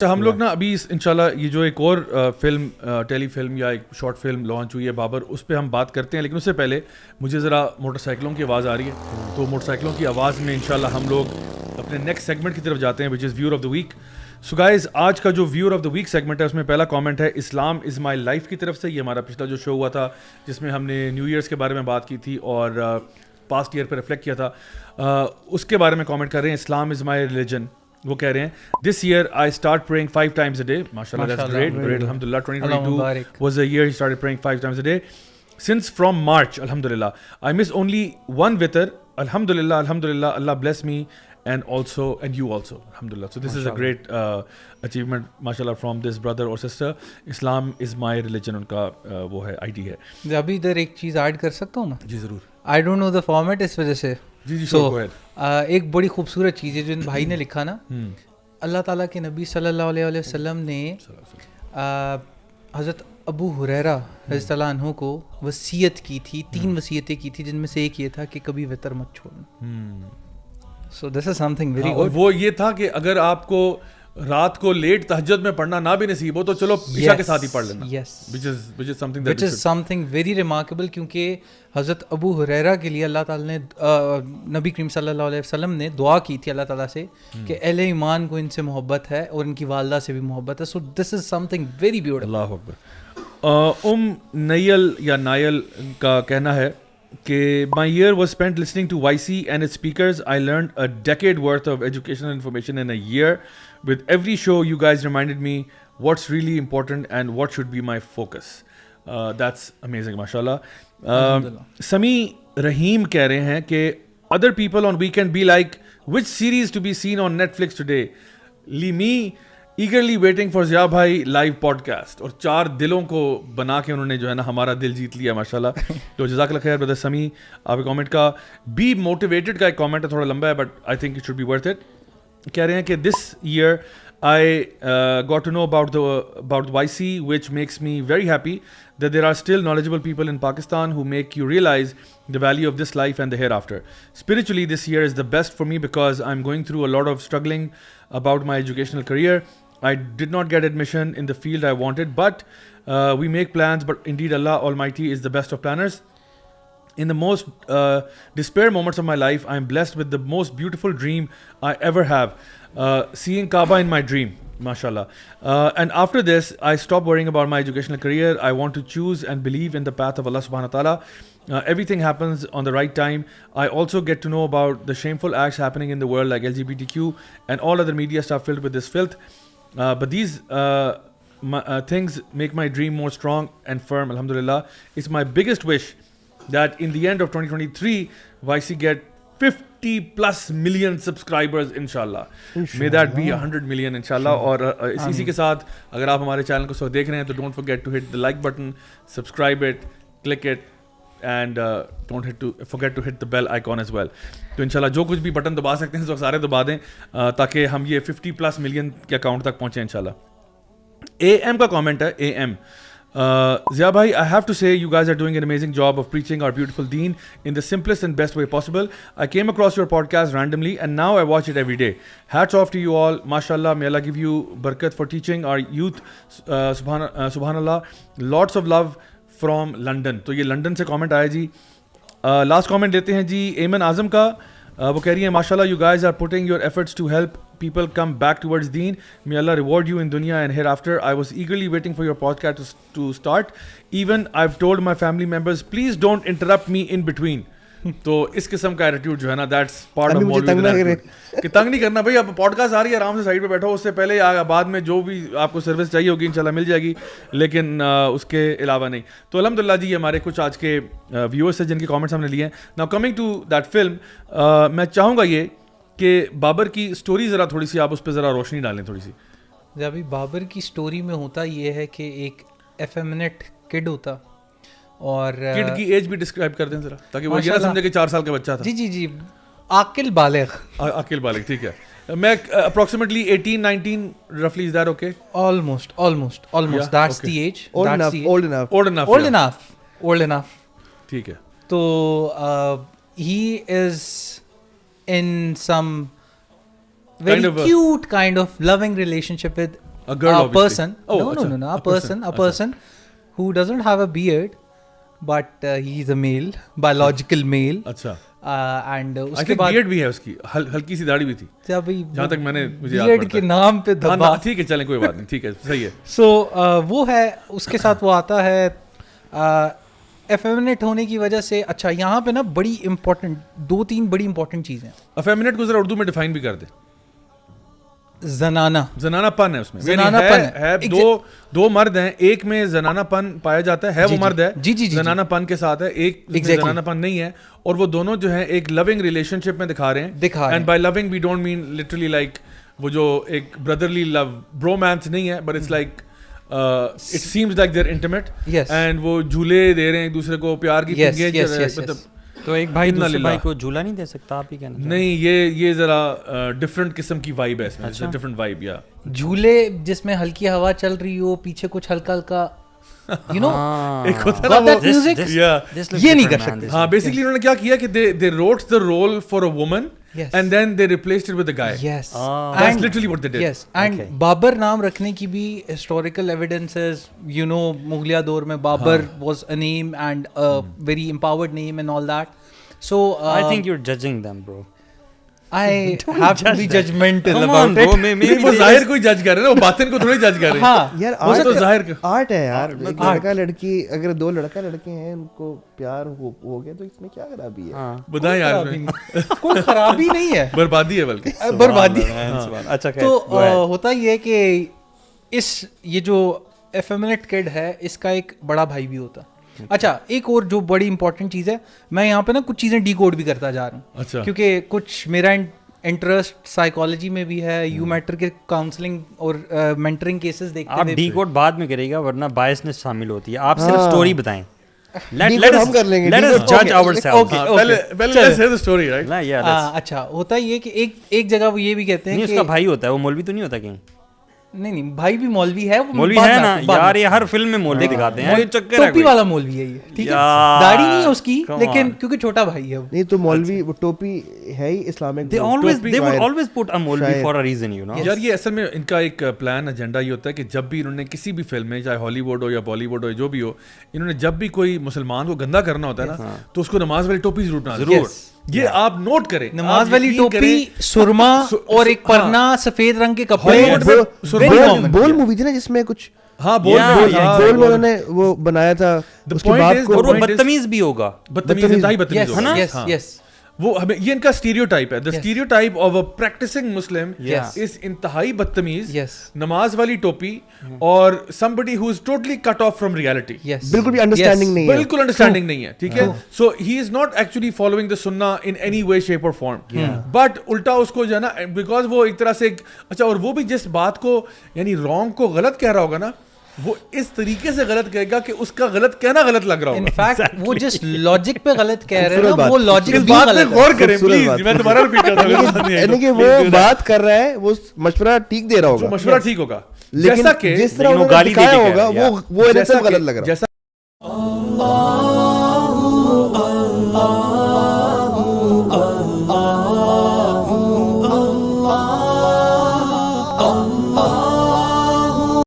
तो हम लोग ना अभी इंशाल्लाह ये जो एक और फिल्म टेली फिल्म या एक शॉर्ट फिल्म लॉन्च हुई है बाबर, उस पर हम बात करते हैं, लेकिन उससे पहले मुझे ज़रा मोटरसाइकिलों की आवाज़ आ रही है, तो मोटरसाइकिलों की आवाज़ में इंशाल्लाह हम लोग अपने नेक्स्ट सेगमेंट की तरफ जाते हैं, which is viewer of the week. So guys, आज का जो viewer of the week segment है उसमें पहला कमेंट है इस्लाम इज़ माई लाइफ की तरफ से. ये हमारा पिछला जो शो हुआ था जिसमें हमने न्यू ईयर्स के बारे में बात की थी और पास्ट ईयर पर रिफ्लेक्ट किया था, उसके बारे में कमेंट कर रहे हैं. इस्लाम इज़ माई रिलीजन. वो कह रहे हैं this year I start praying 5 times a day. माशाल्लाह, दैट्स ग्रेट. अल्हम्दुलिल्लाह 2022 was the year he started praying 5 times a day. Since from March, alhamdulillah, I miss only one witr. Alhamdulillah, alhamdulillah, Allah bless me and you also, alhamdulillah. So this is a great achievement, mashallah, from this brother or sister. Islam is my religion, उनका वो है ID है. अभी इधर एक चीज़ add कर सकता हूँ मैं? जी ज़रूर. I don't know the format, इस वजह से. जी so, go ahead. एक बड़ी खूबसूरत चीज़ है जो इन भाई ने लिखा ना. अल्लाह ताला के नबी सल्लल्लाहु अलैहि वसल्लम ने हज़रत अबू हुरैरा रज़ियल्लाहु अन्हु को वसीयत की थी, 3 वसीयतें की थी, जिनमें से एक ये था कि कभी वितर मत छोड़ना. सो this is something very good. वो ये था कि अगर आपको रात को लेट तहज्जुद में पढ़ना ना भी नसीब हो तो चलो इशा के साथ ही पढ़ लेना. Yes, which is something very remarkable, क्योंकि हज़रत अबू हुरैरा के लिए अल्लाह ताला ने नबी करीम सल्लल्लाहु अलैहि वसल्लम ने दुआ की थी अल्लाह ताला से कि अहले ईमान को इनसे मोहब्बत है और इनकी वालदा से भी मोहब्बत है. So this is something very beautiful. अल्लाह अकबर. नयल या नायल का कहना है कि my year was spent listening to YC and its speakers. I learned a decade worth of educational information in a year. With every show, you guys reminded me what's really important and what should be my focus. That's amazing, mashallah. Sami Rahim कह रहे हैं कि other people on weekend be like, which series to be seen on Netflix today? Me eagerly waiting for Zia भाई live podcast. और 4 दिलों को बना के उन्होंने जो है ना हमारा दिल जीत लिया, माशाल्लाह. तो जज़ाकल्लाह खैर ब्रदर समी. आपके कमेंट का बी मोटिवेटेड का एक कमेंट है, थोड़ा लंबा है, but I think it should be worth it. कह रहे हैं कि this year I got to know about YC, which makes me very happy that there are still knowledgeable people in Pakistan who make you realize the value of this life and the hereafter. Spiritually, this year is the best for me because I'm going through a lot of struggling about my educational career. I did not get admission in the field I wanted, but we make plans, but indeed Allah Almighty is the best of planners. In the most despair moments of my life, I am blessed with the most beautiful dream I ever have, seeing Kaaba in my dream, mashallah. And after this, I stop worrying about my educational career. I want to choose and believe in the path of Allah subhanahu wa ta'ala. Everything happens on the right time. I also get to know about the shameful acts happening in the world like LGBTQ and all other media stuff filled with this filth. But these things make my dream more strong and firm, alhamdulillah. It's my biggest wish that in the end of 2023, YC get 50 plus million subscribers, inshallah. May that be 100 million, inshallah. और इसी के साथ अगर आप हमारे channel को देख रहे हैं तो don't forget to hit the like button, subscribe it, click it, and don't forget to hit the bell icon as well. तो इंशाल्लाह जो कुछ भी बटन दबा सकते हैं तो सारे दबा दें ताकि हम ये 50 plus million के अकाउंट तक पहुँचें इंशाल्लाह. AM का कमेंट है. AM Zia bhai, I have to say you guys are doing an amazing job of preaching our beautiful deen in the simplest and best way possible. I came across your podcast randomly and now I watch it every day. Hats off to you all, mashallah. May Allah give you barakat for teaching our youth. Subhanallah. Lots of love from London. तो ये London से comment आया जी. Last comment लेते हैं जी एमन आजम का. वो कह रही है माशाल्लाह, you guys are putting your efforts to help people come back towards deen. May Allah reward you in dunya and hereafter. I was eagerly waiting for your podcast to start. Even I've told my family members, please don't interrupt me in between. तो इस किस्म का attitude जो है ना, that's part of मौलवी कि तंग नहीं करना भाई. अब पॉडकास्ट आ रही है, आराम से साइड पे बैठो. उससे पहले या बाद में जो भी आपको सर्विस चाहिए होगी इंशाल्लाह मिल जाएगी, लेकिन उसके अलावा नहीं. तो अल्हम्दुलिल्लाह जी, हमारे कुछ आज के व्यूअर्स हैं जिनके कमेंट्स हमने लिए हैं. Now coming to that film, मैं चाहूँगा ये कि बाबर की स्टोरी ज़रा थोड़ी सी आप उस पर ज़रा रोशनी डालें थोड़ी सी. अभी बाबर की स्टोरी में होता ये है कि एक एफेमिनेट किड होता, और किड की एज भी डिस्क्राइब कर दें जरा ताकि वो ये ना समझे कि 4 साल का बच्चा था. जी जी जी, आकिल बालिग. आकिल बालिग, ठीक है. मैं अप्रोक्सीमेटली 18-19 रफली, is that okay? Almost that's the age. Old enough. ठीक है. तो he is in some very cute kind of loving relationship with A girl, obviously. person. Oh, No, अच्छा, a person. A person who doesn't have a beard, but he's a male, biological male. अच्छा, And I उसके think बाद beard भी है उसकी, हल्की सी दाढ़ी भी थी, अभी जहाँ तक मुझे याद beard पड़ता के है। नाम पे हाँ, दबा. ठीक है, चलें, कोई बात नहीं, ठीक है, सही है। So वो है, उसके साथ वो आता है effeminate होने की वजह से. अच्छा, यहाँ पे ना बड़ी इंपॉर्टेंट 2-3 बड़ी इंपॉर्टेंट चीजें. अफेमिनेट को जरा उर्दू में डिफाइन भी कर दे। जनाना. जनानापन है उसमें, जनानापन है दो मर्द हैं, एक में जनानापन पाया जाता है वो मर्द है, जी. जनानापन के साथ है, एक में जनानापन नहीं है, और वो दोनों जो है एक लविंग रिलेशनशिप में दिखा रहे हैं। And by loving we don't mean literally like वो जो एक ब्रदरली लव ब्रोमांस नहीं है, but it's like it seems like there intimate, and वो झूले दे रहे हैं एक दूसरे को, प्यार की मतलब तो एक भाई दूसरे भाई को झूला नहीं दे सकता, आप ही कहना नहीं, ये जरा डिफरेंट किस्म की वाइब है इसमें, अच्छा? डिफरेंट वाइब, या झूले जिसमें हल्की हवा चल रही हो, पीछे कुछ हल्का हल्का you know, एक होता है ना वो music, ये नहीं कर सकते. हाँ, बेसिकली उन्होंने क्या किया कि they wrote the role for a woman, and then they replaced it with a guy. Yes. That's literally what they did. Yes. And Babar नाम रखने की भी historical evidences, you know, मुगलिया दौर में Babar was a name and a very empowered name and all that. So I think you're judging them, bro. I have to be judgmental about it. वो जाहिर कोई जज कर रहे हैं ना, वो बातिन को थोड़ी जज कर रहे हैं। हाँ, यार वो तो जाहिर आर्ट है यार, एक लड़का लड़की, अगर दो लड़का लड़के हैं उनको प्यार हो गया तो इसमें क्या खराबी है? बताएं यार, इसमें कोई खराबी नहीं है, बर्बादी है बल्कि बर्बादी। अच्छा, तो होता ये है कि ये जो एफेमिनेट किड है, इसका एक बड़ा भाई भी होता। अच्छा, एक और जो बड़ी इंपॉर्टेंट चीज़ है, मैं यहाँ पे ना कुछ चीज़ें डिकोड भी करता जा रहा हूँ। अच्छा। क्योंकि कुछ मेरा इंटरेस्ट साइकोलॉजी में भी है, यू मैटर के काउंसलिंग और मेंटरिंग केसेस देखते हैं। आप डिकोड बाद में करेगा, वरना बायसनेस शामिल होती है। आप सिर्फ स्टोरी बताएं। हम कर लेंगे। Let us judge ourselves. पहले let's hear the story, right? ना यार, अच्छा, होता ये कि एक जगह वो ये भी कहते हैं नहीं, कि उसका भाई होता है, वो मौलवी तो नहीं होता कहीं? नहीं, भाई भी मौलवी है, वो मौलवी है ना यार, ये हर फिल्म में मौलवी दिखाते हैं। टोपी वाला मौलवी है ये, ठीक है, दाढ़ी नहीं है उसकी, लेकिन क्योंकि छोटा भाई है वो। नहीं तो मौलवी, वो टोपी है ही Islamic. They would always put a मौलवी for a reason, you know. यार ये असल में इनका एक प्लान एजेंडा ये होता है कि जब भी इन्होंने किसी भी फिल्म में, चाहे हॉलीवुड हो या बॉलीवुड हो, जो भी हो, इन्होंने जब भी कोई मुसलमान को गंदा करना होता है ना, तो उसको नमाज वाली टोपी जरूर डालना। जरूर, ये आप नोट करें, नमाज वाली टोपी, सुरमा और एक परना, सफेद रंग के कपड़े। बोल मूवी थी ना जिसमें कुछ, हाँ, बोल में उन्होंने वो बनाया था, उसके बाप को, और वो बदतमीज भी होगा, बदतमीज है ना? यस, वो हमें ये इनका स्टीरियोटाइप है। The stereotype of a practicing Muslim is इंतहाई बदतमीज, नमाज वाली टोपी, और somebody who is totally cut off from reality. बिल्कुल भी अंडरस्टैंडिंग नहीं है, बिल्कुल अंडरस्टैंडिंग नहीं है, ठीक है। So he is not actually following the sunnah in any way, shape or form. But उल्टा उसको जो है ना, because वो एक तरह से अच्छा, और वो भी जिस बात को यानी रॉन्ग को गलत कह रहा होगा ना, वो इस तरीके से गलत कहेगा कि उसका गलत कहना गलत लग रहा होगा। इनफैक्ट वो जिस लॉजिक पे गलत कह रहे हैं ना, वो लॉजिक इस बात पे गौर करें प्लीज, मैं दोबारा रिपीट करता हूं, यानी कि वो बात कर रहा है, वो मशवरा ठीक दे रहा होगा, मशवरा ठीक होगा, लेकिन जिस तरह उन्होंने दिखाया होगा वो गलत लग रहा है।